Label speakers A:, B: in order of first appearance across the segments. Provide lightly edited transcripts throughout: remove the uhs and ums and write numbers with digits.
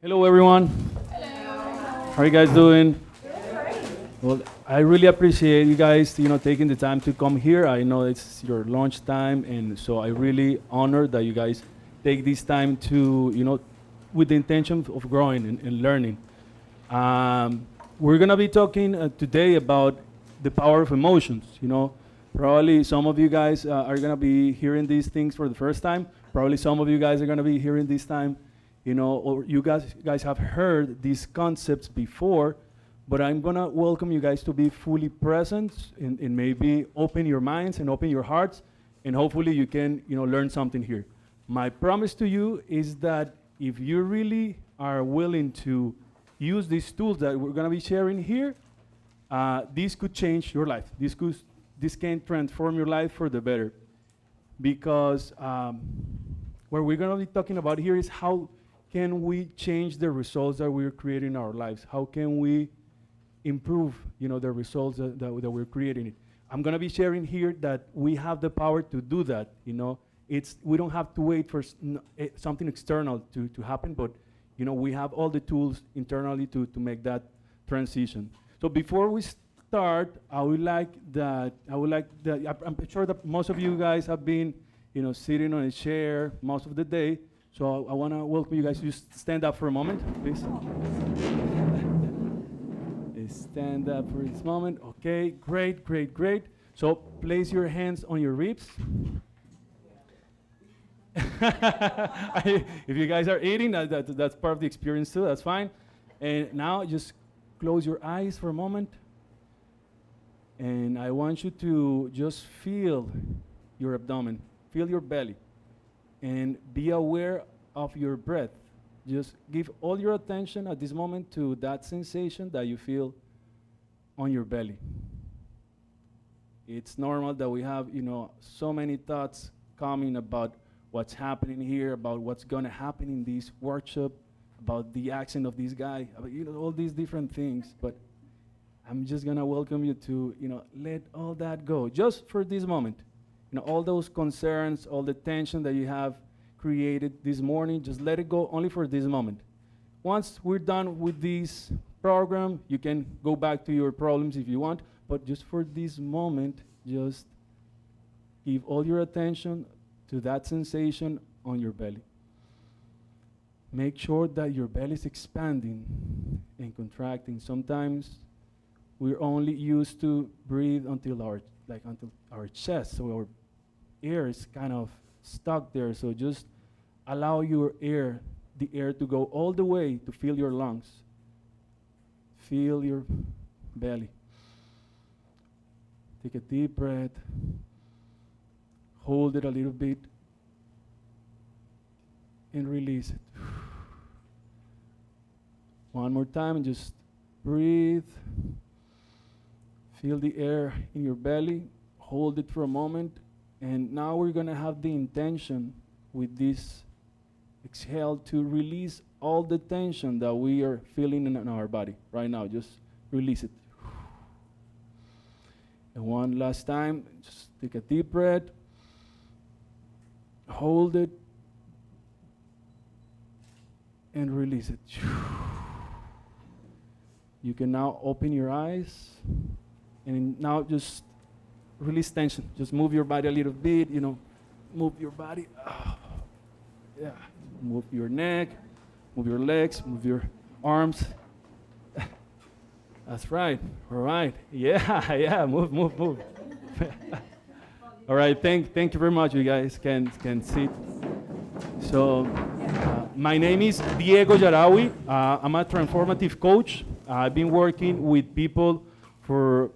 A: Hello, everyone. How are you guys doing? Well, I really appreciate you guys, taking the time to come here. I know it's your lunch time, and so I really honor that you guys take this time to, with the intention of growing and learning. We're gonna be talking today about the power of emotions. Probably some of you guys are gonna be hearing these things for the first time. Probably some of you guys are gonna be hearing this time, or you guys have heard these concepts before. But I'm gonna welcome you guys to be fully present and maybe open your minds and open your hearts, and hopefully you can, learn something here. My promise to you is that if you really are willing to use these tools that we're gonna be sharing here, this could change your life. This can transform your life for the better. Because what we're gonna be talking about here is how can we change the results that we're creating in our lives? How can we improve, the results that we're creating? I'm gonna be sharing here that we have the power to do that. We don't have to wait for something external to happen, but we have all the tools internally to make that transition. So before we start, I'm sure that most of you guys have been, sitting on a chair most of the day. So I want to welcome you guys to just stand up for a moment, please. Stand up for this moment. Okay, great, great, great. So place your hands on your ribs. If you guys are eating, that's part of the experience too, that's fine. And now just close your eyes for a moment. And I want you to just feel your abdomen, feel your belly, and be aware of your breath. Just give all your attention at this moment to that sensation that you feel on your belly. It's normal that we have, so many thoughts coming about what's happening here, about what's going to happen in this workshop, about the accent of this guy, about, all these different things. But I'm just going to welcome you to, let all that go just for this moment. All those concerns, all the tension that you have created this morning, just let it go only for this moment. Once we're done with this program, you can go back to your problems if you want, but just for this moment, just give all your attention to that sensation on your belly. Make sure that your belly is expanding and contracting. Sometimes we're only used to breathe until our chest, so our air is kind of stuck there. So just allow the air to go all the way to fill your lungs. Feel your belly. Take a deep breath. Hold it a little bit. And release it. One more time, and just breathe. Feel the air in your belly. Hold it for a moment. And now we're going to have the intention with this exhale to release all the tension that we are feeling in our body right now. Just release it. And one last time, just take a deep breath. Hold it. And release it. You can now open your eyes. And now just release tension. Just move your body a little bit, move your body. Yeah. Move your neck, move your legs, move your arms. That's right. All right. Yeah, move. All right, thank you very much. You guys can sit. So, my name is Diego Yarawy. I'm a transformative coach. I've been working with people for,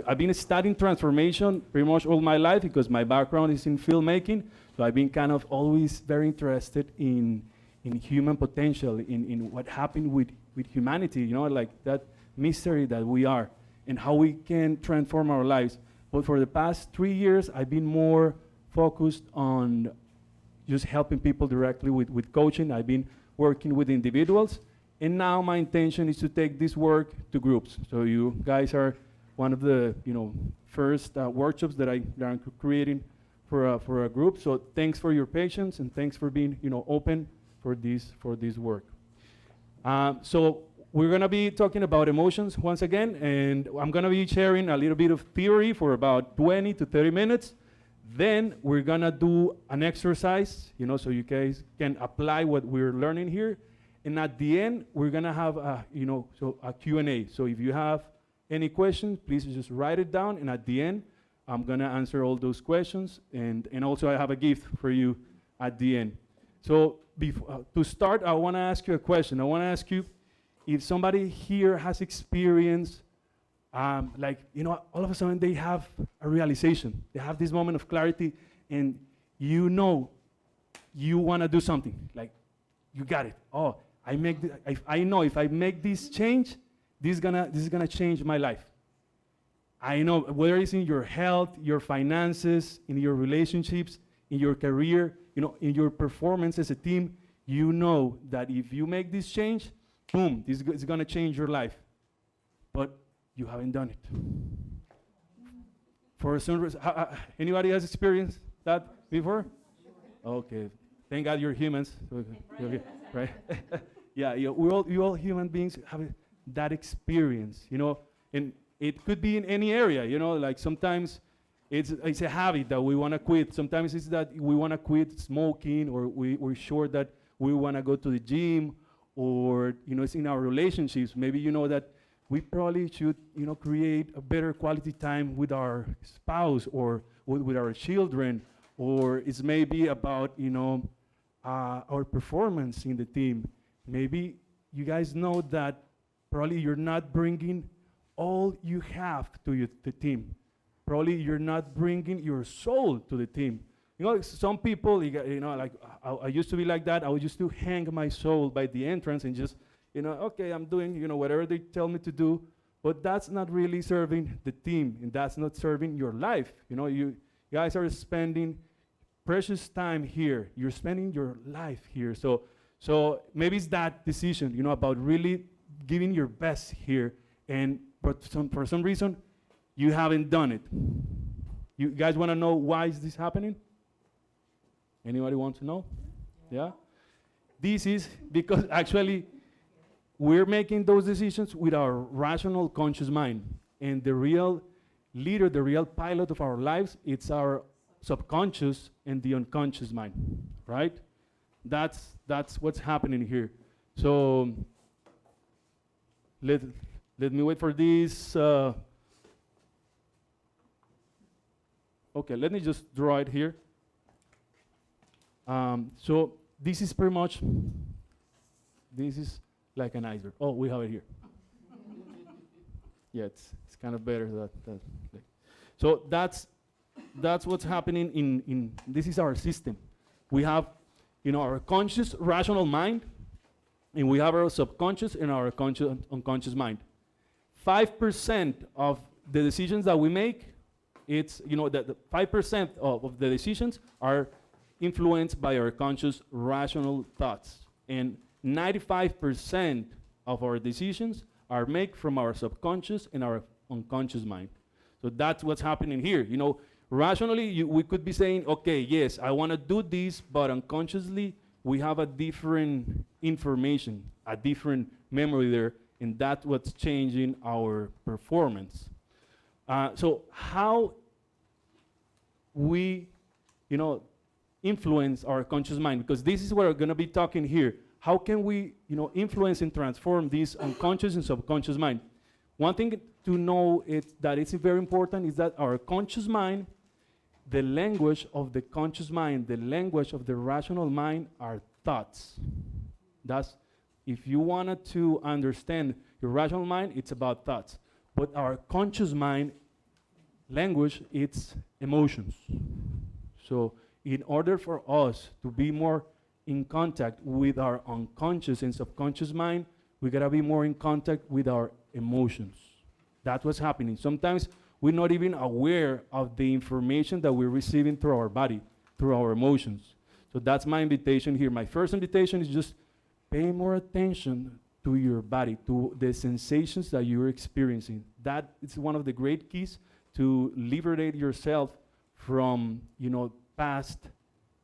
A: I've been studying transformation pretty much all my life because my background is in filmmaking. So I've been kind of always very interested in human potential, in what happened with humanity, like that mystery that we are and how we can transform our lives. But for the past 3 years, I've been more focused on just helping people directly with coaching. I've been working with individuals. And now my intention is to take this work to groups. So you guys are one of the first workshops that I'm creating for a group. So thanks for your patience and thanks for being open for this work. So we're going to be talking about emotions once again, and I'm going to be sharing a little bit of theory for about 20 to 30 minutes. Then we're going to do an exercise, so you guys can apply what we're learning here. And at the end, we're going to have a Q&A. So if you have any questions, please just write it down, and at the end, I'm going to answer all those questions, and also I have a gift for you at the end. So to start, I want to ask you a question. I want to ask you if somebody here has experienced, all of a sudden they have a realization. They have this moment of clarity, and you want to do something. Like, you got it. Oh, I know if I make this change, this is gonna change my life. I know, whether it's in your health, your finances, in your relationships, in your career, in your performance as a team, you know that if you make this change, boom, this is gonna change your life. But you haven't done it. For some reason, anybody has experienced that before? Okay, thank God you're humans. Okay, right? Yeah, we're all human beings have that experience, and it could be in any area, like sometimes it's a habit that we want to quit. Sometimes it's that we want to quit smoking, or we're sure that we want to go to the gym, or it's in our relationships. Maybe that we probably should create a better quality time with our spouse or with our children, or it's maybe about our performance in the team. Maybe you guys know that probably you're not bringing all you have to the team. Probably you're not bringing your soul to the team. Some people, like I used to be like that. I used to hang my soul by the entrance and just, okay, I'm doing, whatever they tell me to do. But that's not really serving the team, and that's not serving your life. You guys are spending precious time here. You're spending your life here. So maybe it's that decision, about really giving your best here, but for some reason, you haven't done it. You guys want to know why is this happening? Anybody want to know? Yeah? This is because actually we're making those decisions with our rational conscious mind. And the real leader, the real pilot of our lives, it's our subconscious and the unconscious mind, right? That's what's happening here. So let me wait for this. Okay, let me just draw it here. So this is pretty much, this is like an iceberg. Oh, we have it here. Yeah, it's kind of better. So that's what's happening in this is our system. We have our conscious rational mind, and we have our subconscious and our unconscious mind. 5% of the decisions that we make, it's the 5% of the decisions are influenced by our conscious rational thoughts, and 95% of our decisions are made from our subconscious and our unconscious mind. So that's what's happening here. Rationally, we could be saying, okay, yes, I want to do this, but unconsciously, we have a different information, a different memory there, and that's what's changing our performance. So how we, influence our conscious mind, because this is what we're going to be talking here. How can we, influence and transform this unconscious and subconscious mind? One thing to know that it's very important is that our conscious mind, the language of the conscious mind, the language of the rational mind are thoughts. That's, if you wanted to understand your rational mind, it's about thoughts. But our conscious mind language, it's emotions. So in order for us to be more in contact with our unconscious and subconscious mind, we gotta be more in contact with our emotions. That's what's happening. Sometimes we're not even aware of the information that we're receiving through our body, through our emotions. So that's my invitation here. My first invitation is just pay more attention to your body, to the sensations that you're experiencing. That is one of the great keys to liberate yourself from, past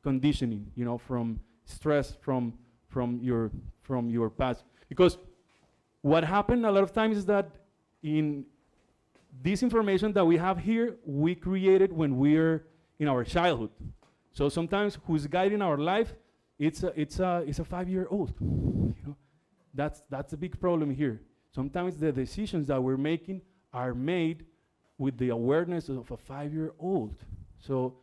A: conditioning, from stress, from your past. Because what happened a lot of times is that in this information that we have here, we created when we're in our childhood. So sometimes who's guiding our life, it's a 5-year-old. You know, that's a big problem here. Sometimes the decisions that we're making are made with the awareness of a 5-year-old. So,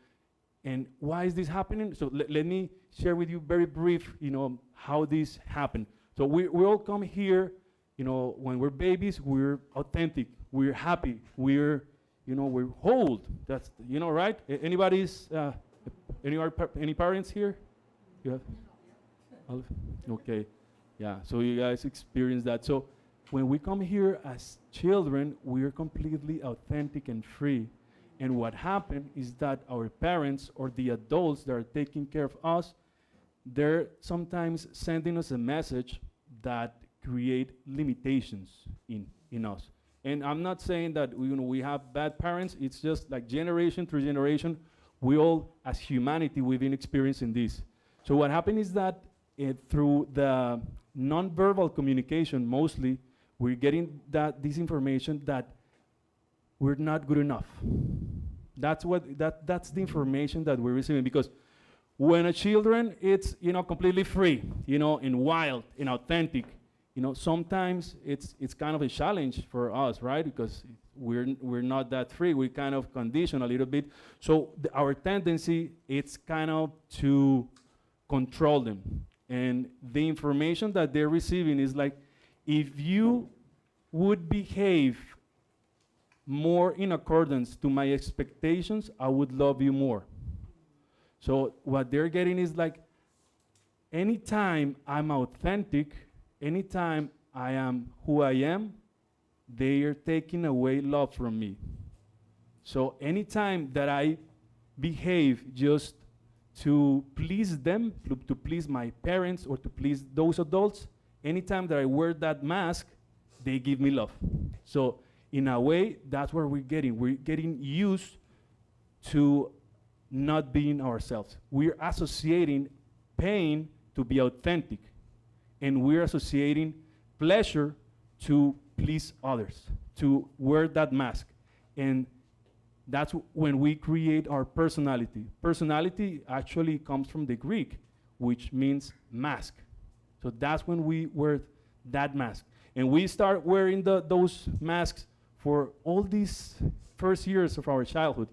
A: and why is this happening? So let me share with you very brief, how this happened. So we all come here, when we're babies, we're authentic, we're happy, we're whole. That's, right? Any parents here? You have? Okay, yeah, so you guys experience that. So when we come here as children, we're completely authentic and free. And what happened is that our parents or the adults that are taking care of us, they're sometimes sending us a message that create limitations in us. And I'm not saying that we have bad parents. It's just like generation through generation, we all, as humanity, we've been experiencing this. So what happened is that through the nonverbal communication, mostly, we're getting this information that we're not good enough. That's the information that we're receiving, because when a children, it's completely free, and wild and authentic, sometimes it's kind of a challenge for us, right? Because we're not that free. We kind of condition a little bit. So our tendency, it's kind of to control them. And the information that they're receiving is like, if you would behave more in accordance to my expectations, I would love you more. So what they're getting is like, anytime I'm authentic, anytime I am who I am, they are taking away love from me. So anytime that I behave just to please them, to please my parents or to please those adults, anytime that I wear that mask, they give me love. So in a way, that's where we're getting. We're getting used to not being ourselves. We're associating pain to be authentic, and we're associating pleasure to please others, to wear that mask. And that's when we create our personality. Personality actually comes from the Greek, which means mask. So that's when we wear that mask. And we start wearing those masks for all these first years of our childhood.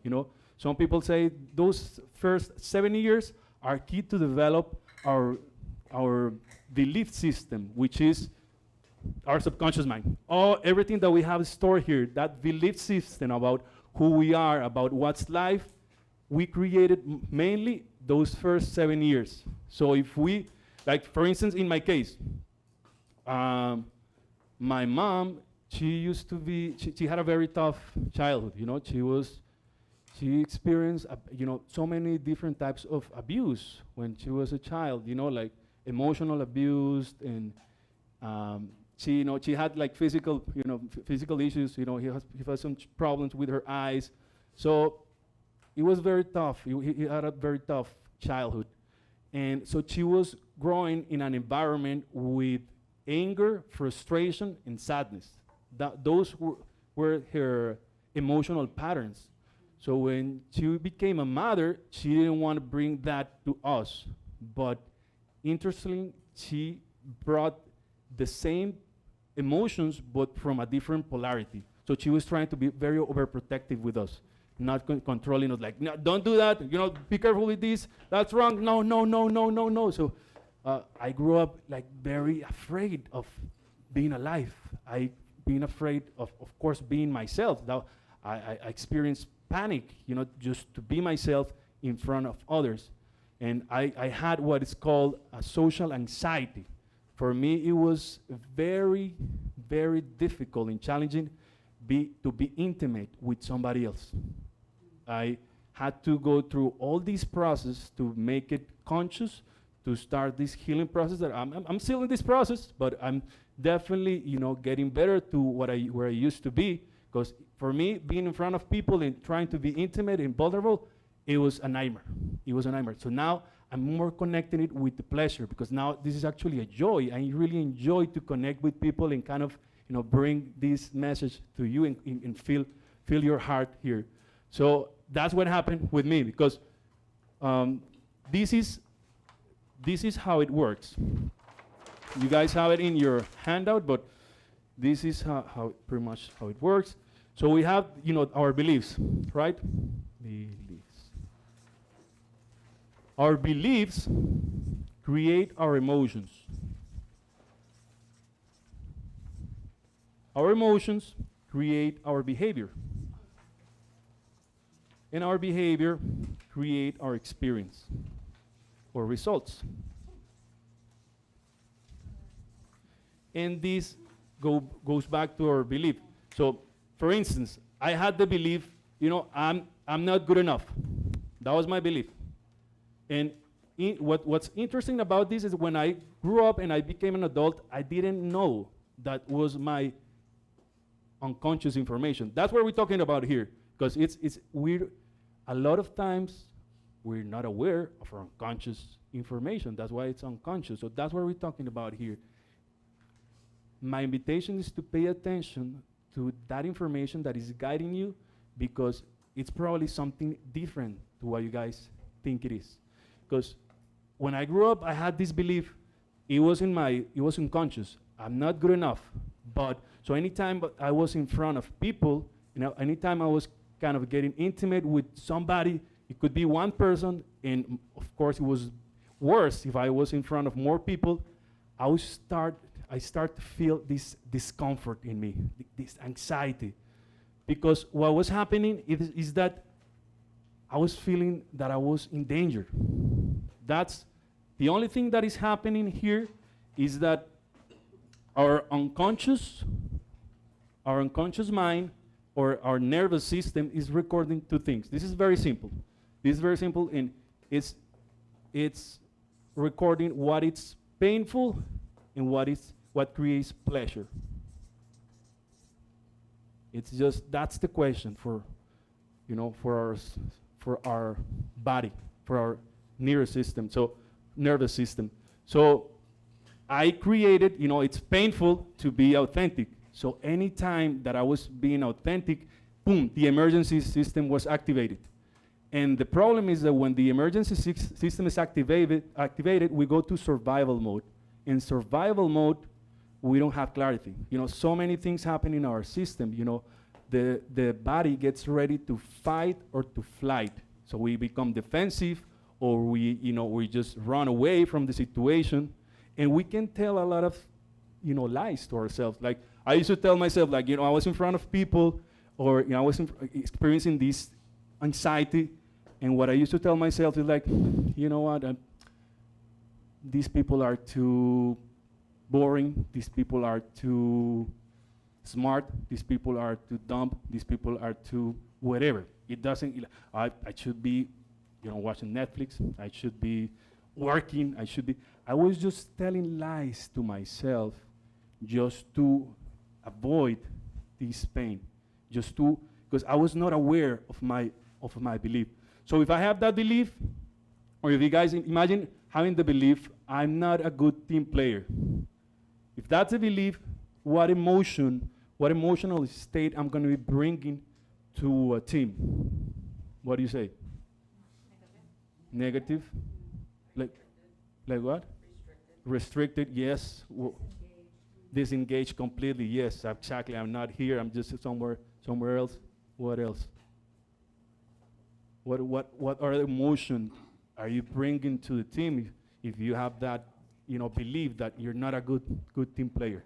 A: Some people say those first 7 years are key to develop our belief system, which is our subconscious mind. Everything that we have stored here, that belief system about who we are, about what's life, we created mainly those first 7 years. So if we, like for instance, in my case, my mom, she had a very tough childhood. She experienced, so many different types of abuse when she was a child. Like emotional abuse, and she had like physical issues. He has some problems with her eyes. So it was very tough. He had a very tough childhood, and so she was growing in an environment with anger, frustration, and sadness. Those were her emotional patterns. So when she became a mother, she didn't want to bring that to us. But interestingly, she brought the same emotions, but from a different polarity. So she was trying to be very overprotective with us, not controlling us, like, no, don't do that, be careful with this, that's wrong, no, no, no, no, no, no. So I grew up like very afraid of being alive. Being afraid of course, being myself. Now, I experienced panic, just to be myself in front of others. And I had what is called a social anxiety. For me, it was very, very difficult and challenging to be intimate with somebody else. I had to go through all this process to make it conscious, to start this healing process. That I'm still in this process, but I'm definitely, getting better to where I used to be. Because for me, being in front of people and trying to be intimate and vulnerable, it was a nightmare. It was a nightmare. So now I'm more connecting it with the pleasure, because now this is actually a joy. I really enjoy to connect with people and kind of, bring this message to you and feel your heart here. So that's what happened with me, because this is how it works. You guys have it in your handout, but this is how pretty much how it works. So we have, our beliefs, right? Beliefs. Our beliefs create our emotions. Our emotions create our behavior. And our behavior create our experience or results. And this goes back to our belief. So, for instance, I had the belief, I'm not good enough. That was my belief. And what's interesting about this is when I grew up and I became an adult, I didn't know that was my unconscious information. That's what we're talking about here, because it's weird. A lot of times we're not aware of our unconscious information. That's why it's unconscious. So that's what we're talking about here. My invitation is to pay attention to that information that is guiding you, because it's probably something different to what you guys think it is. Because when I grew up, I had this belief. It was unconscious. I'm not good enough. But so anytime I was in front of people, anytime I was kind of getting intimate with somebody, it could be one person, and of course it was worse if I was in front of more people. I start to feel this discomfort in me, this anxiety, because what was happening is that I was feeling that I was in danger. That's the only thing that is happening here, is that our unconscious mind or our nervous system is recording two things. This is very simple. And it's recording what is painful and what creates pleasure. It's just, that's the question for our body, for our nervous system. So I created, it's painful to be authentic. So anytime that I was being authentic, boom, the emergency system was activated. And the problem is that when the emergency system is activated, we go to survival mode. In survival mode, we don't have clarity. So many things happen in our system. The body gets ready to fight or to flight. So we become defensive, or we just run away from the situation. And we can tell a lot of, lies to ourselves. Like, I used to tell myself, I was in front of people, or I was experiencing this anxiety, and what I used to tell myself is like, you know what, these people are too boring, these people are too smart, these people are too dumb, these people are too whatever. It doesn't, I should be, watching Netflix, I should be working, I was just telling lies to myself just to avoid this pain, because I was not aware of my belief. So if I have that belief, or if you guys imagine having the belief, I'm not a good team player. If that's a belief, what emotional state I'm going to be bringing to a team? What do you say? Negative? Like what? Restricted, yes. Disengaged completely, yes, exactly. I'm not here, I'm just somewhere else. What else? What other emotion are you bringing to the team if you have that, belief that you're not a good team player?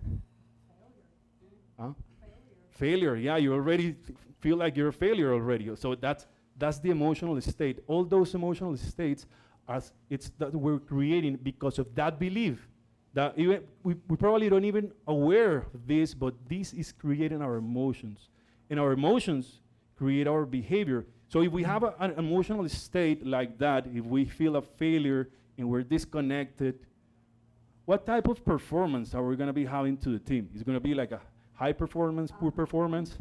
A: Huh? Failure, yeah, you already feel like you're a failure already. So that's the emotional state. All those emotional states that we're creating because of that belief. That even we probably don't even aware of this, but this is creating our emotions. And our emotions create our behavior. So if we have an emotional state like that, if we feel a failure and we're disconnected, what type of performance are we going to be having to the team? Is it going to be like a high performance, poor performance?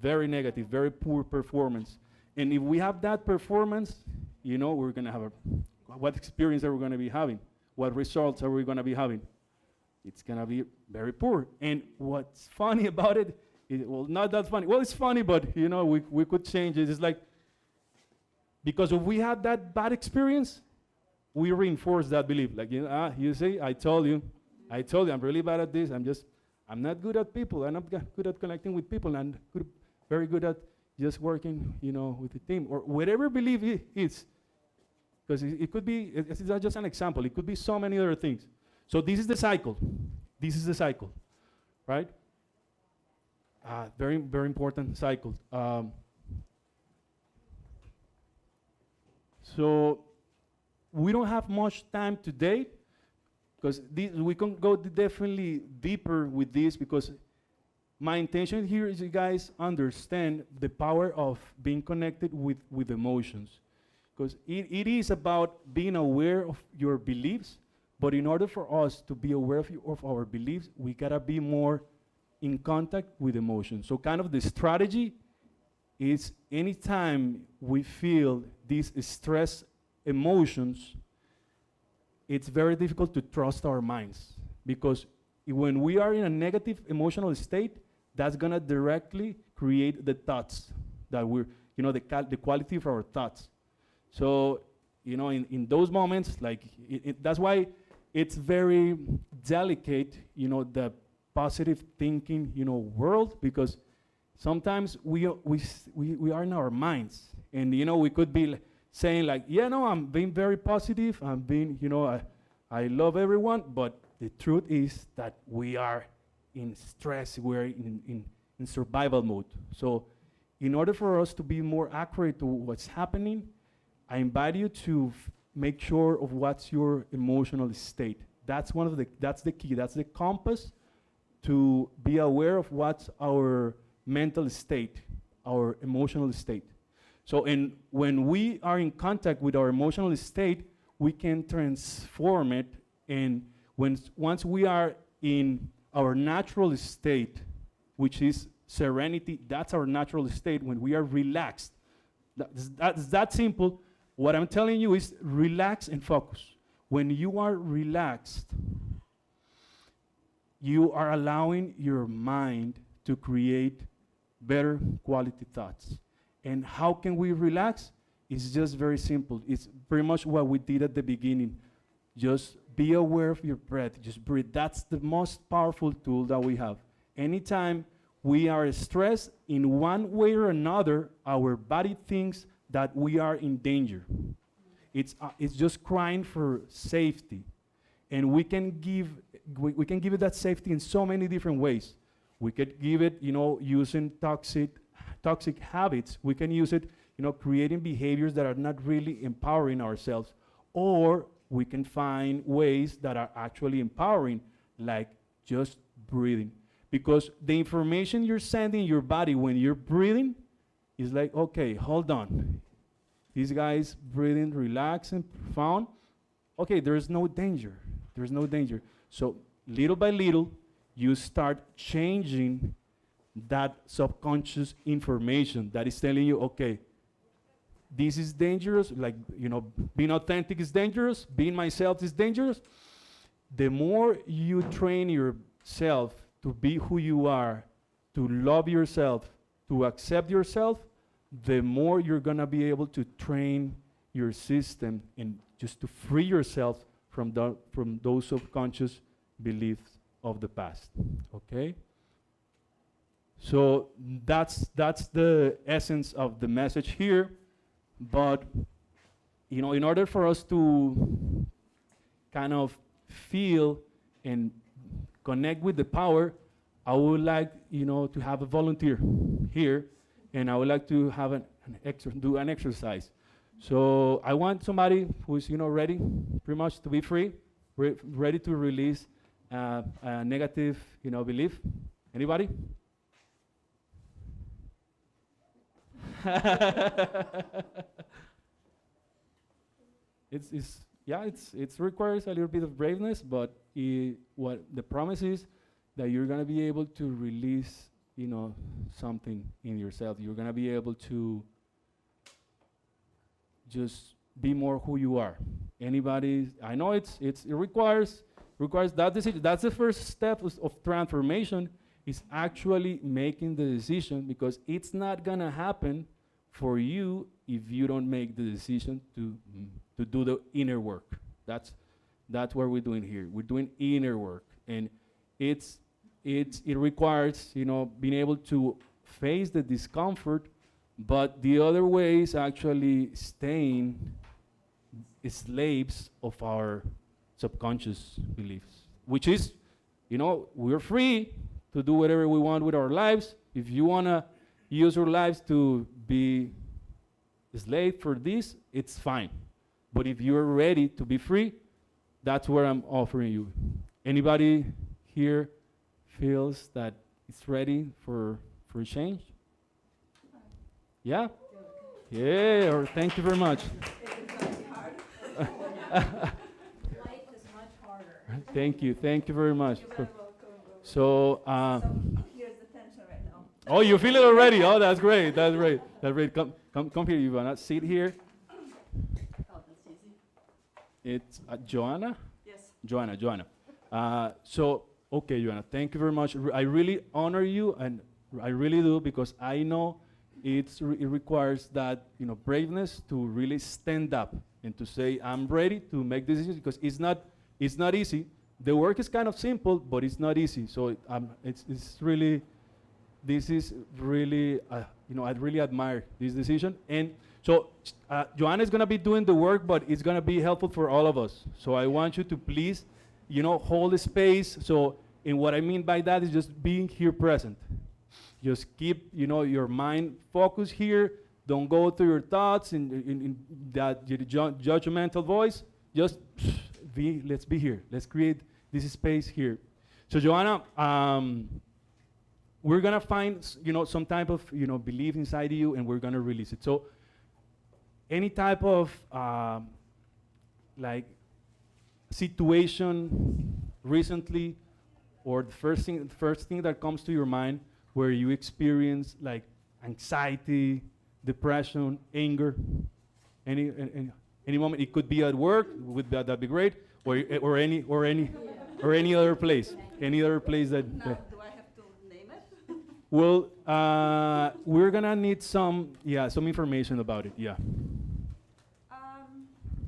A: Very negative, very poor performance. And if we have that performance, we're going to have what experience are we going to be having? What results are we going to be having? It's going to be very poor. And what's funny about it, well, not that funny. Well, it's funny, but, we could change it. It's like, because if we had that bad experience, we reinforce that belief. Like, you see, I told you, I'm really bad at this. I'm not good at people. I'm not good at connecting with people. I'm very good at just working, with the team. Or whatever belief it is. Because it could be, it's not just an example. It could be so many other things. So this is the cycle. This is the cycle, right? Very, very important cycle. So we don't have much time today, because we can go definitely deeper with this, because my intention here is you guys understand the power of being connected with emotions. Because it is about being aware of your beliefs, but in order for us to be aware of our beliefs, we gotta be more in contact with emotions. So kind of the strategy is anytime we feel these stress emotions, it's very difficult to trust our minds, because when we are in a negative emotional state, that's gonna directly create the thoughts that we're, the quality of our thoughts. So, in those moments, like, that's why it's very delicate, the positive thinking, world, because sometimes we are in our minds, and, we could be saying like, yeah, no, I'm being very positive, I'm being, I love everyone, but the truth is that we are in stress, we're in survival mode. So in order for us to be more accurate to what's happening, I invite you to make sure of what's your emotional state. That's the key, that's the compass to be aware of what's our mental state, our emotional state. So when we are in contact with our emotional state, we can transform it, and once we are in our natural state, which is serenity, that's our natural state when we are relaxed. That's that simple. What I'm telling you is relax and focus. When you are relaxed, you are allowing your mind to create better quality thoughts. And how can we relax? It's just very simple. It's pretty much what we did at the beginning. Just be aware of your breath. Just breathe. That's the most powerful tool that we have. Anytime we are stressed in one way or another, our body thinks that we are in danger. It's just crying for safety. And we can give it that safety in so many different ways. We could give it, using toxic habits. We can use it, creating behaviors that are not really empowering ourselves. Or we can find ways that are actually empowering, like just breathing. Because the information you're sending your body when you're breathing is like, okay, hold on. This guy's breathing relaxed and profound. Okay, there's no danger. There's no danger. So little by little, you start changing that subconscious information that is telling you, okay, this is dangerous, like, being authentic is dangerous, being myself is dangerous. The more you train yourself to be who you are, to love yourself, to accept yourself, the more you're gonna be able to train your system and just to free yourself from those subconscious beliefs of the past, okay? So that's the essence of the message here. But, in order for us to kind of feel and connect with the power, I would like, to have a volunteer here, and I would like to have do an exercise. So I want somebody who's, ready, pretty much to be free, ready to release a negative, belief. Anybody? It requires a little bit of braveness, but what the promise is that you're gonna be able to release, something in yourself. You're gonna be able to just be more who you are. Anybody? I know it requires that decision. That's the first step of transformation. Is actually making the decision, because it's not gonna happen for you if you don't make the decision to do the inner work. That's what we're doing here. We're doing inner work, and it requires, being able to face the discomfort, but the other way is actually staying slaves of our subconscious beliefs, which is, we're free to do whatever we want with our lives. If you want to use your lives to be a slave for this, it's fine. But if you're ready to be free, that's what I'm offering you. Anybody here feels that it's ready for change? Yeah? Yeah, or thank you very much.
B: Life is much harder.
A: Thank you very much.
B: You're very welcome.
A: So,
B: Here's the tension right now.
A: oh, you feel it already? Oh, that's great. That's great. That's great. Come here, Ivana. Sit here.
B: Oh, that's easy.
A: It's Joanna.
B: Yes.
A: Joanna. So, okay, Joanna. Thank you very much. I really honor you, and I really do, because I know it requires that braveness to really stand up and to say I'm ready to make decisions, because it's not easy. The work is kind of simple, but it's not easy. So it's really, this is really, I really admire this decision. And so Joanna is going to be doing the work, but it's going to be helpful for all of us. So I want you to please, hold the space. So, and what I mean by that is just being here present. Just keep, your mind focused here. Don't go through your thoughts in that judgmental voice. Just let's be here. Let's create this space here. So Joanna, we're gonna find some type of belief inside you, and we're gonna release it. So any type of like situation recently, or the first thing that comes to your mind where you experience like anxiety, depression, anger, any moment. It could be at work, that'd be great, or any other place, that.
B: Now, do I have to name it?
A: Well, we're gonna need some information about it. Yeah.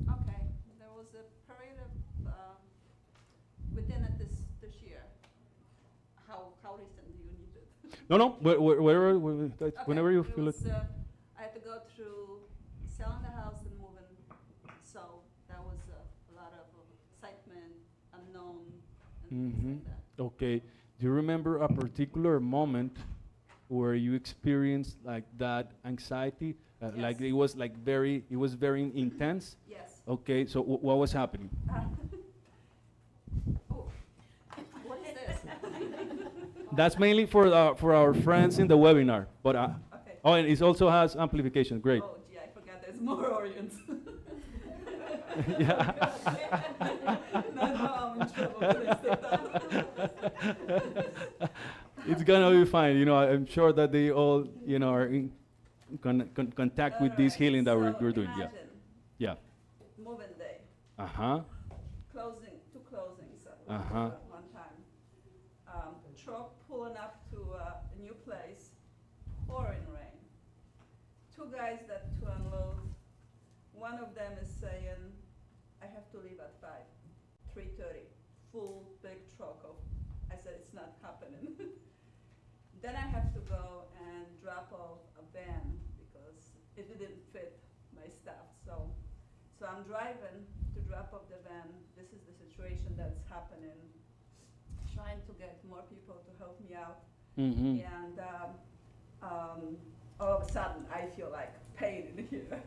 B: Okay. There was a period of within this year. How recent do you need it?
A: No. Whenever you feel it.
B: I had to go through selling the house and moving, so that was a lot of excitement, unknown, and things like that.
A: Okay. Do you remember a particular moment where you experienced like that anxiety?
B: Yes.
A: Like it was very intense?
B: Yes.
A: Okay, so what was happening?
B: Oh, what is this?
A: That's mainly for our friends in the webinar. But
B: Okay.
A: oh, and it also has amplification. Great.
B: Oh, gee, I forgot there's more audience.
A: Yeah.
B: Now I'm in trouble. Please sit down.
A: It's gonna be fine. I'm sure that they all, are in contact with this healing that we're doing. Yeah.
B: Imagine
A: Yeah.
B: moving day,
A: Uh-huh.
B: two closings at
A: Uh-huh.
B: one time. Truck pulling up to a new place, pouring rain. Two guys that to unload. One of them is saying, I have to leave at 3:30. Full big truck of, I said, it's not happening. Then I have to go and drop off a van because it didn't fit my stuff. So I'm driving to drop off the van. This is the situation that's happening. Trying to get more people to help me out.
A: Mm-hmm.
B: And all of a sudden I feel like pain in here.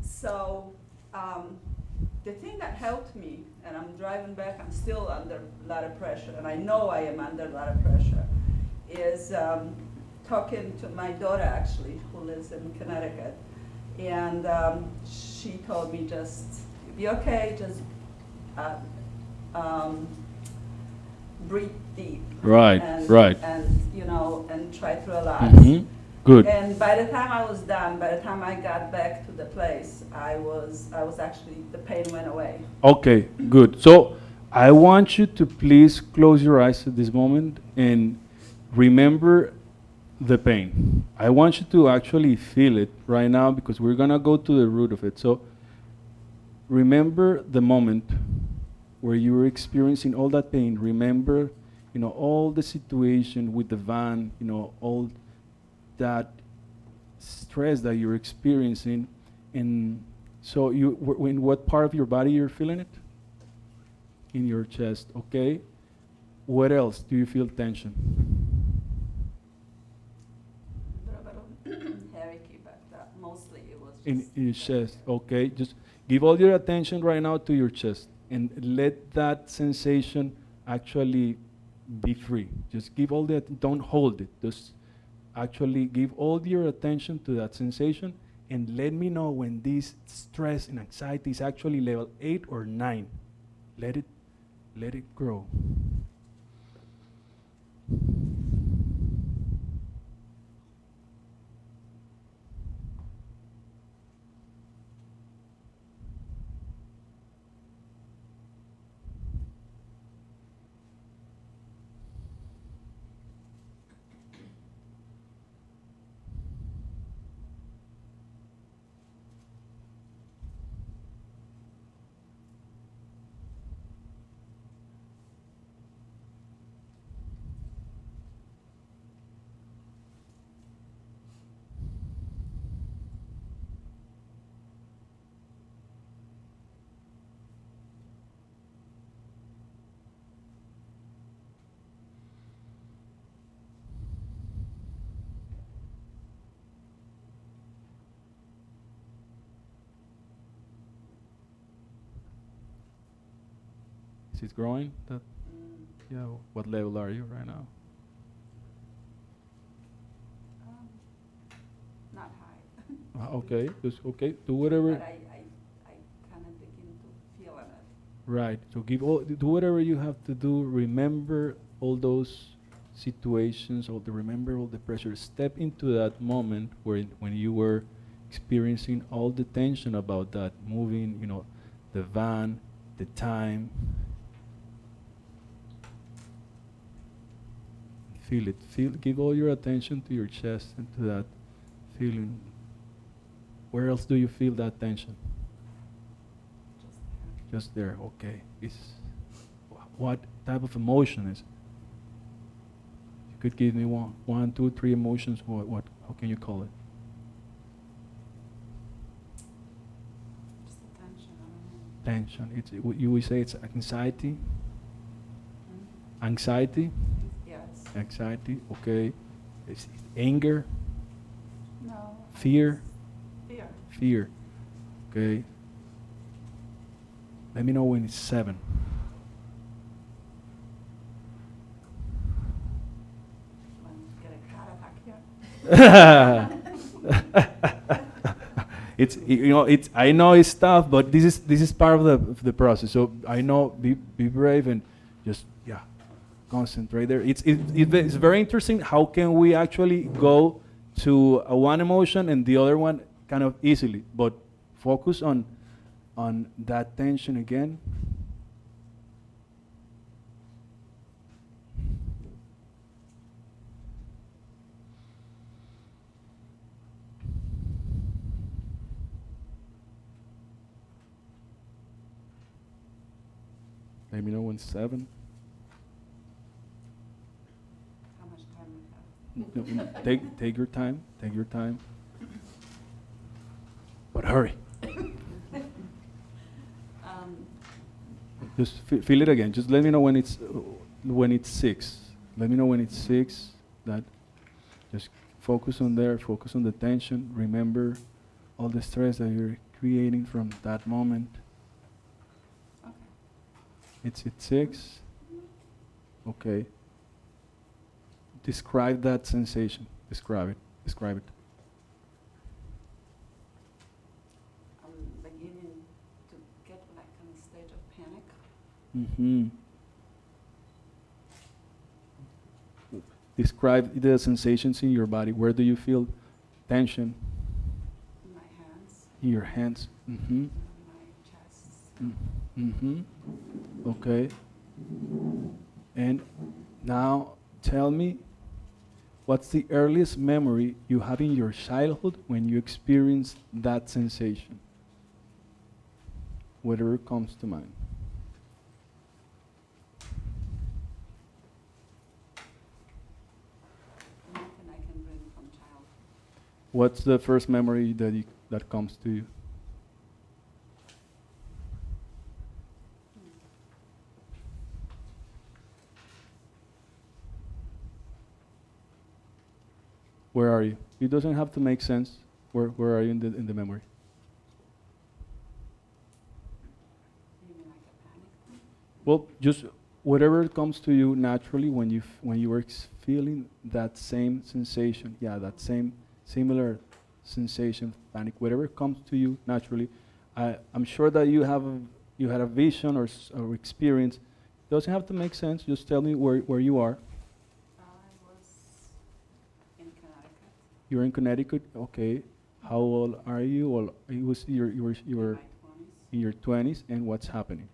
B: So the thing that helped me, and I'm driving back, I'm still under a lot of pressure, and I know I am under a lot of pressure, is talking to my daughter actually, who lives in Connecticut. And she told me just, be okay, just breathe deep.
A: Right,
B: And,
A: right.
B: And, and try to relax.
A: Mm-hmm. Good.
B: And by the time I was done, by the time I got back to the place, I was actually, the pain went away.
A: Okay, good. So I want you to please close your eyes at this moment and remember the pain. I want you to actually feel it right now because we're gonna go to the root of it. So remember the moment where you were experiencing all that pain. Remember, all the situation with the van, all that stress that you're experiencing. And so in what part of your body you're feeling it? In your chest, okay. What else do you feel tension?
B: A little bit of headache, but mostly it was just
A: In your chest, okay. Just give all your attention right now to your chest and let that sensation actually be free. Just give all the, don't hold it. Just actually give all your attention to that sensation and let me know when this stress and anxiety is actually level 8 or 9. Let it grow. Is it growing? Yeah. What level are you right now?
B: not high.
A: Okay. Just okay. Do whatever.
B: But I kind of begin to feel it.
A: Right. So do whatever you have to do. Remember all those situations. Remember all the pressure. Step into that moment when you were experiencing all the tension about that moving. The van, the time. Feel it. Give all your attention to your chest and to that feeling. Where else do you feel that tension? Just there. Okay. What type of emotion is it? You could give me one, two, three emotions. How can you call it?
B: Just the tension. I don't know.
A: Tension. You would say it's anxiety. Anxiety.
B: Yes.
A: Anxiety. Okay. It's anger.
B: No.
A: Fear.
B: Fear.
A: Fear. Okay. Let me know when it's 7.
B: Want to get a heart attack here?
A: It's I know it's tough, but this is part of the process. So I know be brave and just concentrate there. It's very interesting. How can we actually go to one emotion and the other one kind of easily, but focus on that tension again. Let me know when 7.
B: How much time we have?
A: Take your time. Take your time. But hurry. Just feel it again. Just let me know when it's 6. Let me know when it's 6. That just focus on there. Focus on the tension. Remember all the stress that you're creating from that moment.
B: Okay.
A: It's at 6. Okay. Describe that sensation. Describe it. Describe it.
B: I'm beginning to get like in a state of panic.
A: Mm-hmm. Describe the sensations in your body. Where do you feel tension?
B: My hands,
A: In your hands. Mm-hmm.
B: my chest.
A: Mm-hmm. Okay. And now tell me, what's the earliest memory you have in your childhood when you experienced that sensation? Whatever comes to mind.
B: Nothing I can bring from childhood.
A: What's the first memory that comes to you? Where are you? It doesn't have to make sense. Where are you in the memory?
B: You mean like a panic thing?
A: Well, just whatever comes to you naturally when you were feeling that same sensation. Yeah, that same similar sensation, panic. Whatever comes to you naturally. I'm sure that you had a vision or experience. It doesn't have to make sense. Just tell me where you are.
B: I was in Connecticut.
A: You're in Connecticut. Okay. How old are you? Well, you were
B: In my 20s.
A: in your 20s, and what's happening?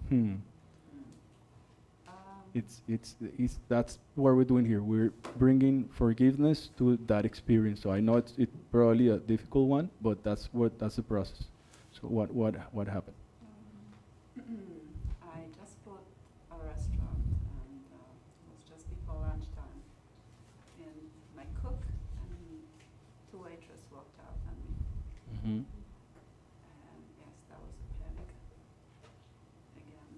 B: You can ask.
A: It's that's what we're doing here. We're bringing forgiveness to that experience. So I know it's probably a difficult one, but that's the process. So what happened?
B: I just bought a restaurant, and it was just before lunchtime. And my cook and two waitresses walked out on me.
A: Mm-hmm.
B: And yes, that was a panic. Again,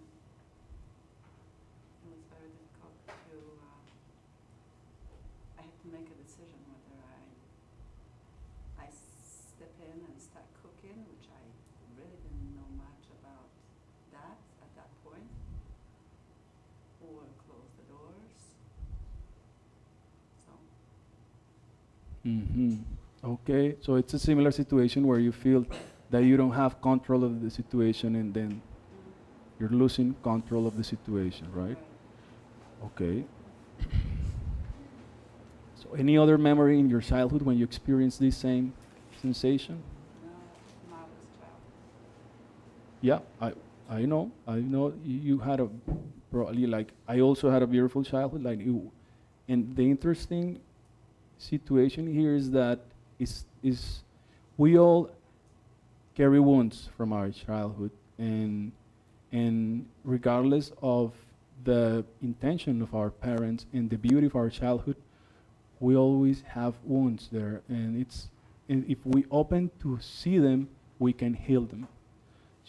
B: it was very difficult to. I had to make a decision whether I step in and start cooking, which I really didn't know much about that at that point, or close the doors. So
A: Mm-hmm. Okay, so it's a similar situation where you feel that you don't have control of the situation, and then you're losing control of the situation, right? Okay. So any other memory in your childhood when you experienced this same sensation?
B: marvelous child.
A: Yeah, I know. You had a probably like I also had a beautiful childhood like you, and the interesting situation here is that is we all carry wounds from our childhood, and regardless of the intention of our parents and the beauty of our childhood, we always have wounds there, and if we open to see them, we can heal them.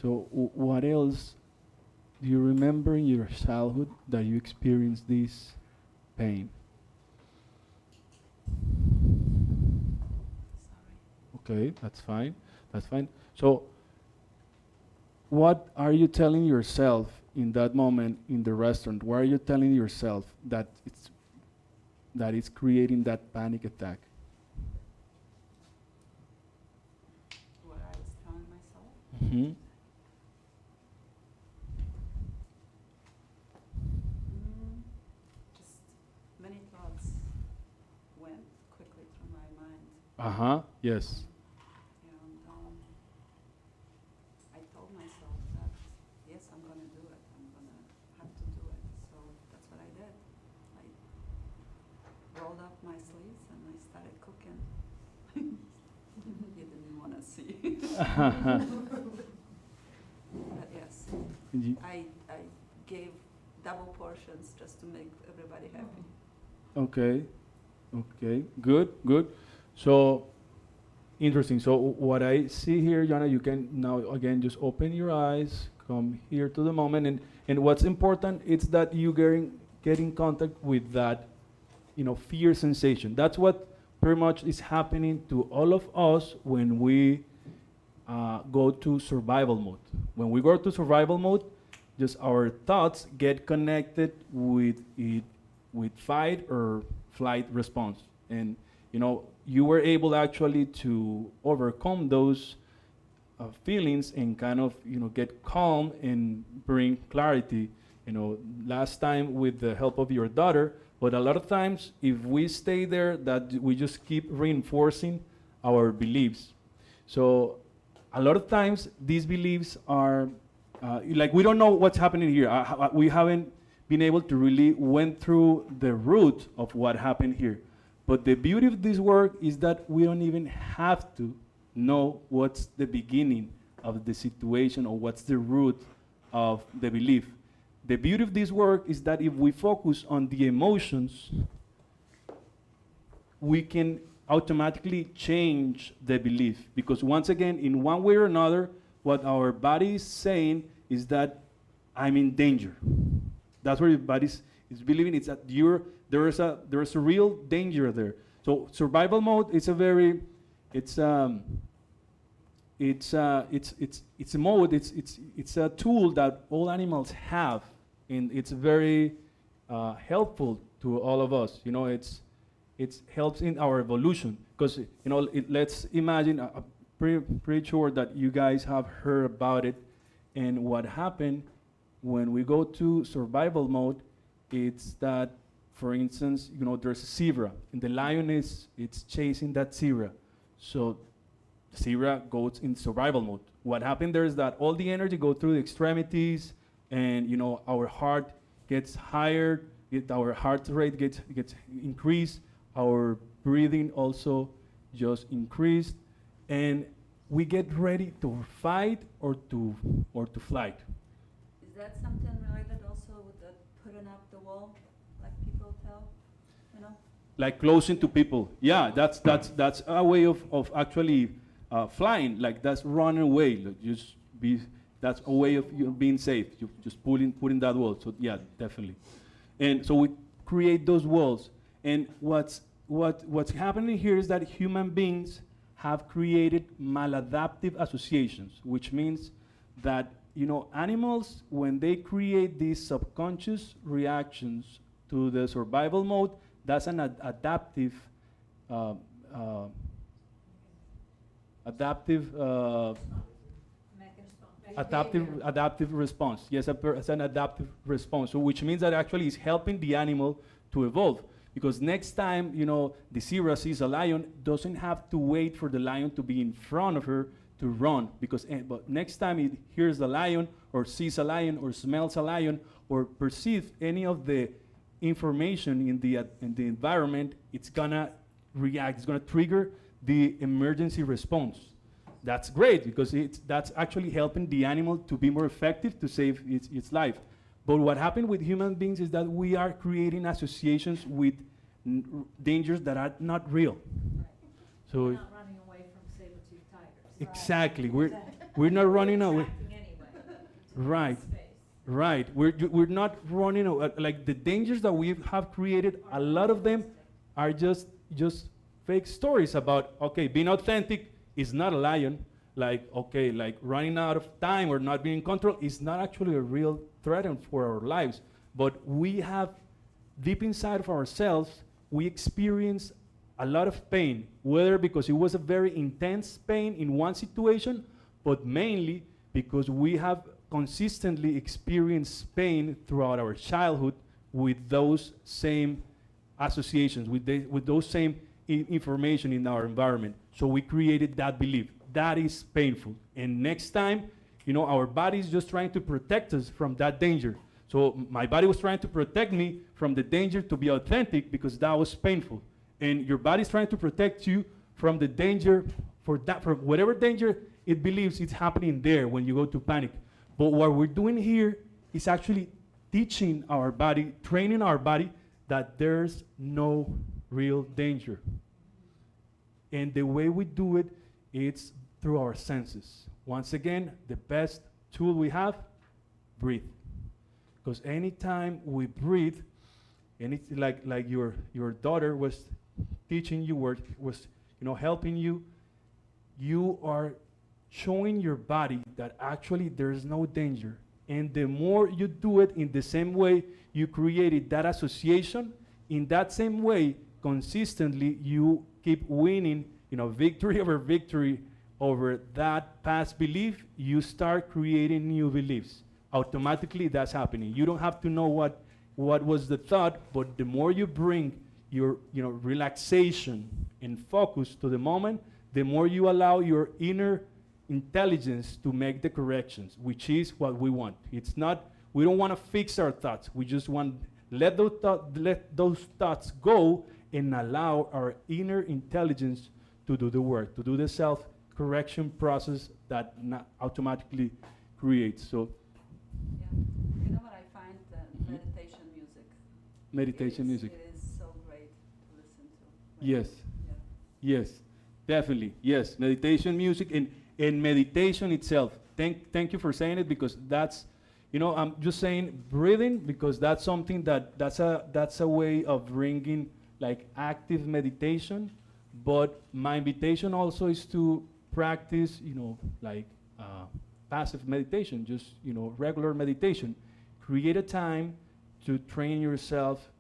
A: So what else do you remember in your childhood that you experienced this pain?
B: Sorry.
A: Okay, that's fine. That's fine. So what are you telling yourself in that moment in the restaurant? What are you telling yourself that it's creating that panic attack?
B: What I was telling myself.
A: Mm-hmm.
B: Just many thoughts went quickly through my mind.
A: Uh-huh. Yes.
B: And I told myself that, yes, I'm going to do it. I'm going to have to do it. So that's what I did. I rolled up my sleeves and I started cooking. You didn't want to see. But yes, I gave double portions just to make everybody happy.
A: Okay. Okay. Good. Good. So interesting. So what I see here, Jana, you can now again just open your eyes, come here to the moment, and what's important is that you get in contact with that, fear sensation. That's what pretty much is happening to all of us when we go to survival mode. When we go to survival mode, just our thoughts get connected with fight or flight response, and you were able actually to overcome those feelings and kind of get calm and bring clarity. last time with the help of your daughter. But a lot of times, if we stay there, that we just keep reinforcing our beliefs. So a lot of times, these beliefs are like we don't know what's happening here. We haven't been able to really went through the root of what happened here. But the beauty of this work is that we don't even have to know what's the beginning of the situation or what's the root of the belief. The beauty of this work is that if we focus on the emotions, we can automatically change the belief. Because once again, in one way or another, what our body is saying is that I'm in danger. That's what your body is believing. It's that there is a real danger there. So survival mode is a very, it's a mode. It's a tool that all animals have, and it's very helpful to all of us. It helps in our evolution because let's imagine. Pretty sure that you guys have heard about it, and what happened when we go to survival mode. It's that, for instance, there's a zebra, and the lion it's chasing that zebra. So the zebra goes in survival mode. What happened there is that all the energy goes through the extremities, and our heart gets higher, our heart rate gets increased, our breathing also just increased, and we get ready to fight or to flight.
B: Is that something related also with the putting up the wall, like people tell,
A: Like closing to people. Yeah, that's a way of actually flying. Like that's running away. Like that's a way of being safe. You just putting that wall. So yeah, definitely. And so we create those walls. And what's happening here is that human beings have created maladaptive associations, which means that animals, when they create these subconscious reactions to the survival mode, that's an adaptive response. Yes, it's an adaptive response. So which means that actually is helping the animal to evolve. Because next time, the zebra sees a lion, doesn't have to wait for the lion to be in front of her to run. But next time it hears the lion, or sees a lion, or smells a lion, or perceives any of the information in the environment, it's gonna react. It's gonna trigger the emergency response. That's great because that's actually helping the animal to be more effective to save its life. But what happened with human beings is that we are creating associations with dangers that are not real.
C: Right.
A: So
C: we're not running away from saber-toothed tigers.
A: exactly, we're not running away. Right, right. We're not running away. Like the dangers that we have created, a lot of them are just fake stories about being authentic is not a lion. Like running out of time or not being in control is not actually a real threat for our lives. But we have deep inside of ourselves, we experience a lot of pain, whether because it was a very intense pain in one situation, but mainly because we have consistently experienced pain throughout our childhood with those same associations, with those same information in our environment. So we created that belief. That is painful. And next time, our body is just trying to protect us from that danger. So my body was trying to protect me from the danger to be authentic because that was painful. And your body is trying to protect you from the danger, from whatever danger it believes it's happening there when you go to panic. But what we're doing here is actually teaching our body, training our body that there's no real danger. And the way we do it, it's through our senses. Once again, the best tool we have, breathe. Because anytime we breathe, and it's like your daughter was teaching you, was helping you, you are showing your body that actually there's no danger. And the more you do it in the same way you created that association, in that same way, consistently, you keep winning, victory over that past belief. You start creating new beliefs. automatically that's happening. You don't have to know what was the thought, but the more you bring your relaxation and focus to the moment, the more you allow your inner intelligence to make the corrections, which is what we want. It's not, we don't want to fix our thoughts. We just want let those thoughts go and allow our inner intelligence to do the work, to do the self-correction process that automatically creates. So,
B: Yeah. You know what I find? Meditation music.
A: meditation music.
B: It is so great to listen to.
A: Yes.
B: Yeah.
A: Yes, definitely. Yes, meditation music and meditation itself. Thank you for saying it, because that's, I'm just saying breathing, because that's something that's a way of bringing like active meditation. But my invitation also is to practice, like passive meditation, just regular meditation. Create a time to train yourself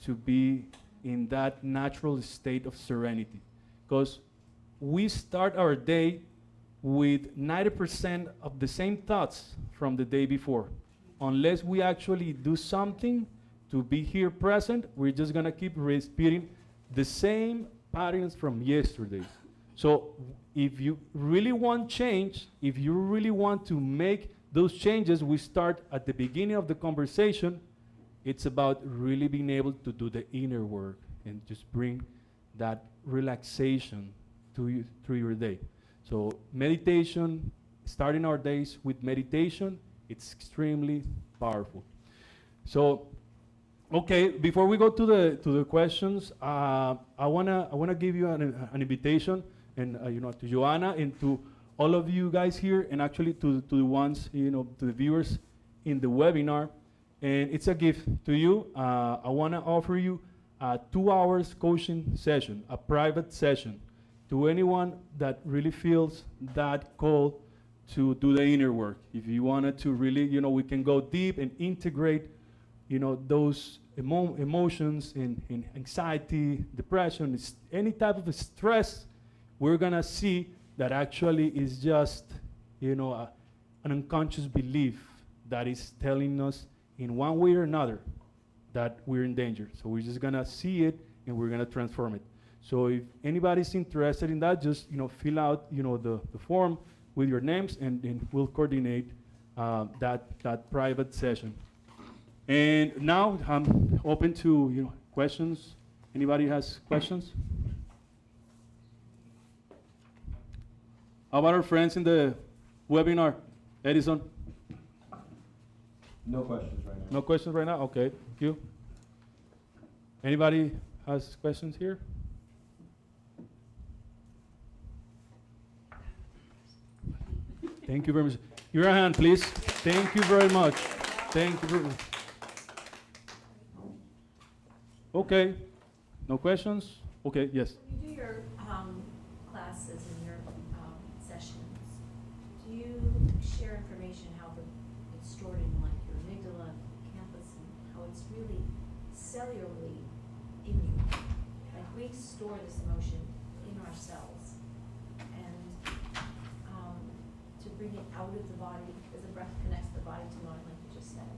A: to be in that natural state of serenity. Because we start our day with 90% of the same thoughts from the day before. Unless we actually do something to be here present, we're just gonna keep repeating the same patterns from yesterday. So if you really want change, if you really want to make those changes, we start at the beginning of the conversation. It's about really being able to do the inner work and just bring that relaxation to you through your day. So meditation, starting our days with meditation, it's extremely powerful. So, okay, before we go to the questions, I wanna give you an invitation, and to Joanna and to all of you guys here, and actually to the ones to the viewers in the webinar. And it's a gift to you. I wanna offer you a 2 hours coaching session, a private session, to anyone that really feels that call to do the inner work. If you wanted to really, we can go deep and integrate, those emotions in anxiety, depression, any type of stress. We're gonna see that actually is just, an unconscious belief that is telling us in one way or another that we're in danger. So we're just gonna see it and we're gonna transform it. So if anybody's interested in that, just fill out the form with your names, and we'll coordinate that private session. And now I'm open to questions. Anybody has questions? How about our friends in the webinar? Edison?
D: No questions right now.
A: No questions right now? Okay, thank you. Anybody has questions here? Thank you very much. Your hand, please. Thank you very much. Thank you very much. Okay. No questions? Okay, yes.
C: When you do your classes and your sessions, do you share information how it's stored in like your amygdala, campus, and how it's really cellularly in you? Like we store this emotion in our cells, and to bring it out of the body, because the breath connects the body to mind, like you just said.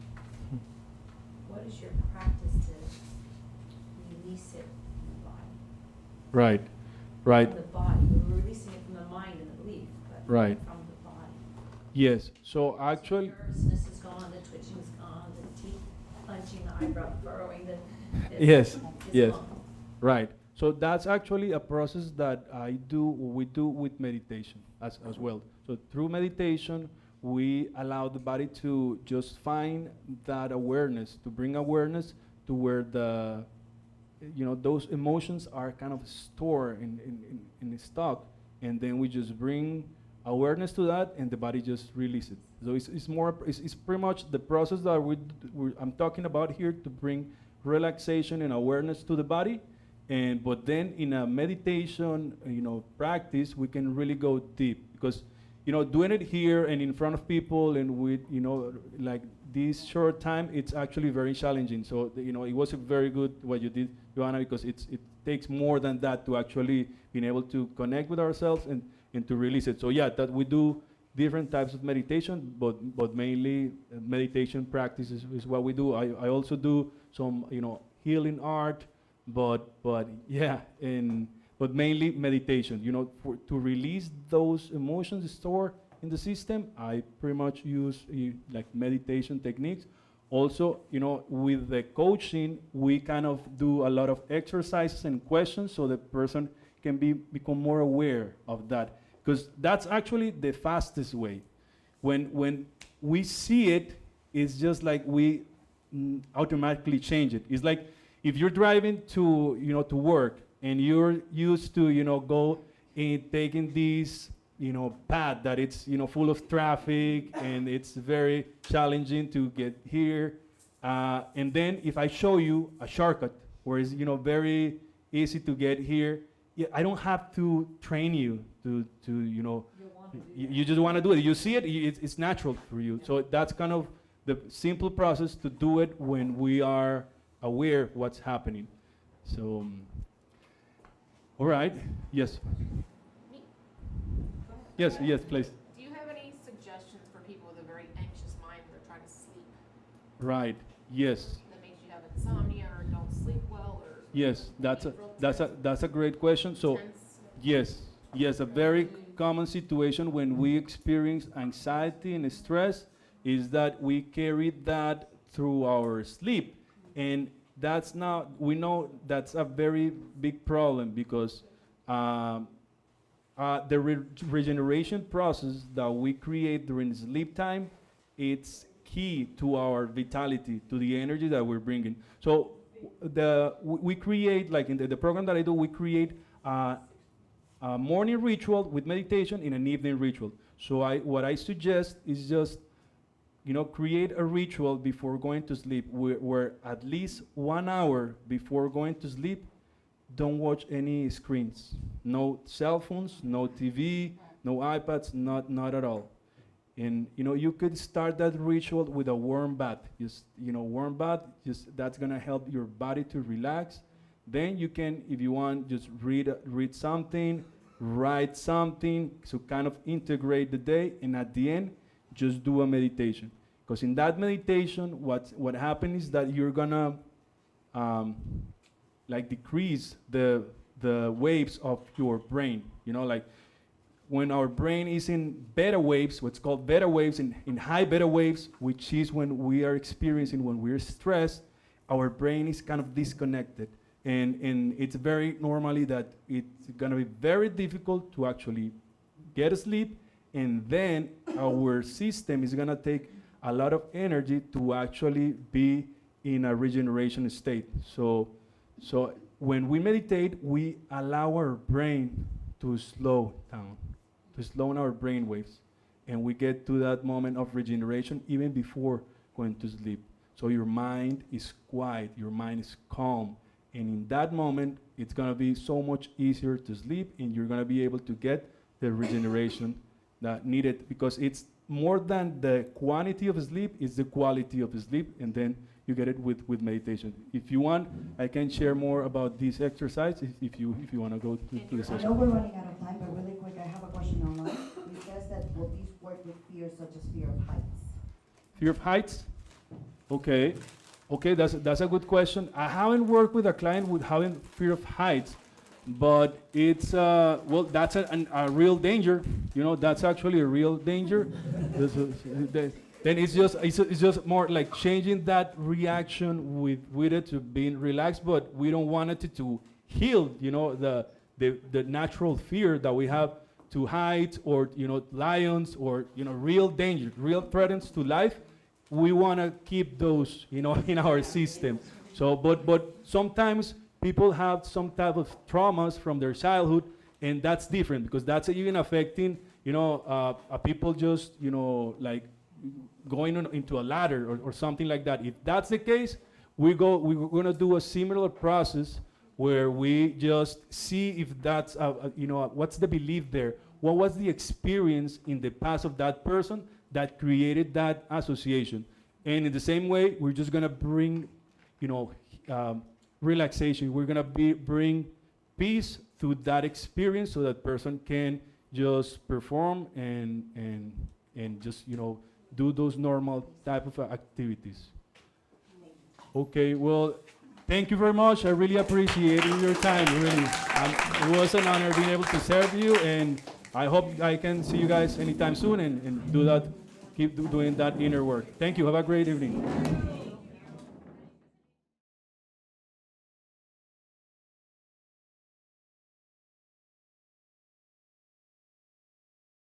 C: What is your practice to release it from the body?
A: Right. Right.
C: From the body. We're releasing it from the mind and the belief, but
A: Right.
C: from the body.
A: Yes. So
C: So
A: actually,
C: the nervousness is gone, the twitching is gone, the teeth clenching, the eyebrow furrowing,
A: Yes,
C: is
A: yes.
C: gone.
A: right. So that's actually a process that we do with meditation as well. So through meditation, we allow the body to just find that awareness, to bring awareness to where those emotions are kind of stored in stock, and then we just bring awareness to that, and the body just releases it. So it's pretty much the process that I'm talking about here, to bring relaxation and awareness to the body. But then in a meditation, practice, we can really go deep, because, doing it here and in front of people and with, like this short time, it's actually very challenging. So, it was very good what you did, Joanna, because it takes more than that to actually being able to connect with ourselves and to release it. So yeah, that we do different types of meditation, but mainly meditation practices is what we do. I also do some, healing art, but yeah, but mainly meditation. To release those emotions stored in the system, I pretty much use like meditation techniques. Also, with the coaching, we kind of do a lot of exercises and questions so the person can become more aware of that. Because that's actually the fastest way. When we see it, it's just like we automatically change it. It's like if you're driving to work and you're used to, go and taking this, path that it's, full of traffic and it's very challenging to get here. And then if I show you a shortcut where it's, very easy to get here, yeah, I don't have to train you to you just want to do it. You see it, it's natural for you. So that's kind of the simple process to do it when we are aware of what's happening. So, all right, yes.
D: Me?
A: Yes, please.
D: Do you have any suggestions for people with a very anxious mind when they're trying to sleep?
A: Right, yes.
D: That makes you have insomnia or don't sleep well or
A: Yes, that's a great question. So,
D: tense?
A: yes, a very common situation when we experience anxiety and stress is that we carry that through our sleep. And we know that's a very big problem because the regeneration process that we create during sleep time, it's key to our vitality, to the energy that we're bringing. So we create, like in the program that I do, we create a morning ritual with meditation and an evening ritual. So what I suggest is just, create a ritual before going to sleep where at least 1 hour before going to sleep, don't watch any screens. No cell phones, no TV, no iPads, not at all. And you could start that ritual with a warm bath. Just warm bath. That's gonna help your body to relax. Then you can, if you want, just read something, write something, so kind of integrate the day. And at the end, just do a meditation. Because in that meditation, what happens is that you're gonna like decrease the waves of your brain. Like when our brain is in beta waves, what's called beta waves, in high beta waves, which is when we are experiencing, when we're stressed, our brain is kind of disconnected. And it's very normally that it's gonna be very difficult to actually get asleep, and then our system is gonna take a lot of energy to actually be in a regeneration state. So when we meditate, we allow our brain to slow down, to slow down our brain waves, and we get to that moment of regeneration even before going to sleep. So your mind is quiet, your mind is calm, and in that moment, it's gonna be so much easier to sleep, and you're gonna be able to get the regeneration that needed, because it's more than the quantity of sleep, it's the quality of sleep, and then you get it with meditation. If you want, I can share more about this exercise if you want to go to the
E: I know
A: session.
E: we're running out of time, but really quick, I have a question online. It says that will these work with fears such as fear of heights?
A: Fear of heights? Okay, that's a good question. I haven't worked with a client with having fear of heights, but it's well, that's a real danger. That's actually a real danger. Then it's just more like changing that reaction with it to being relaxed, but we don't want it to heal, the natural fear that we have to heights or lions or real danger, real threats to life. We want to keep those in our system. So, but sometimes people have some type of traumas from their childhood, and that's different because that's even affecting people just like going into a ladder or something like that. If that's the case, we're going to do a similar process where we just see if that's what's the belief there, what was the experience in the past of that person that created that association. And in the same way, we're just going to bring relaxation. We're going to bring peace through that experience so that person can just perform and just, you know, do those normal type of activities. Okay, well, thank you very much. I really appreciate your time, really. It was an honor being able to serve you, and I hope I can see you guys anytime soon and do that, keep doing that inner work. Thank you. Have a great evening.